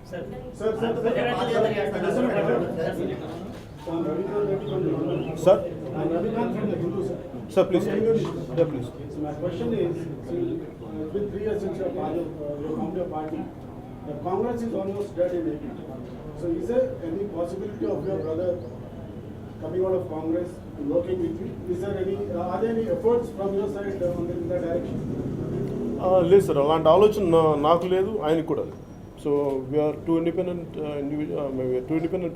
Sir? I'm Ravikant from the Hindu, sir. Sir, please. Yeah, please. So my question is, see, it's been 3 years since you found your party. The Congress is almost dead in AP. So is there any possibility of your brother coming out of Congress and working with you? Is there any, are there any efforts from your side in that direction? లేదు sir, అలాంటి ఆలోచన నాకు లేదు, ఆయనకు కూడా లేదు. So we are two independent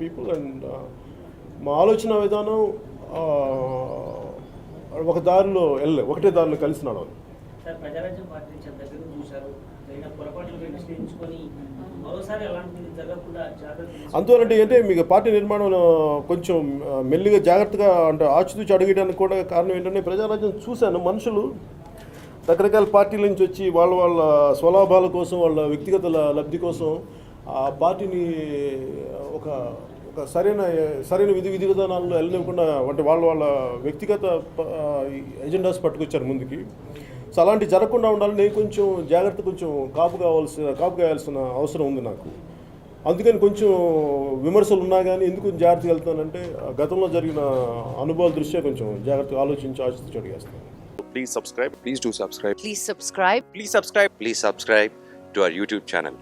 people and మా ఆలోచన విధానం ఒక దారిలో వెళ్ళలే, ఒకటే దారిలో కలిసి నడవాలి. సార్, ప్రజారాజ్యం పార్టీ దగ్గర చూశారు, జరిగిన పొరపాట్లు విశ్లేషించుకొని మరోసారి అలాంటిది జరగకుండా జాగ్రత్త అందువలంటే అంటే మీకు పార్టీ నిర్మాణం కొంచెం మెల్లిగా జాగ్రత్తగా అంటే ఆచితూచి అడిగడానికి కూడా కారణం ఏంటంటే ప్రజారాజ్యం చూశాను, మనుషులు రకరకాల పార్టీల నుంచి వచ్చి వాళ్ళ స్వలాభాల కోసం, వాళ్ళ వ్యక్తిగత లబ్ధి కోసం ఆ పార్టీని ఒక సరైన విధి విధానాల్లో వెళ్ళనివ్వకుండా అంటే వాళ్ళ వ్యక్తిగత ఎజెండాస్ పట్టుకొచ్చారు ముందుకి. సో అలాంటి జరగకుండా ఉండాలని నేను కొంచెం జాగ్రత్త, కొంచెం కాపు కావాల్సిన అవసరం ఉంది నాకు. అందుకని కొంచెం విమర్శలు ఉన్నా కానీ ఎందుకు జాగ్రత్తగా వెళ్తానంటే గతంలో జరిగిన అనుభవాల దృష్ట్యా కొంచెం జాగ్రత్తగా ఆలోచించి ఆచితూచి అడిగేస్తాను. Please subscribe. Please do subscribe. Please subscribe. Please subscribe. Please subscribe to our YouTube channel.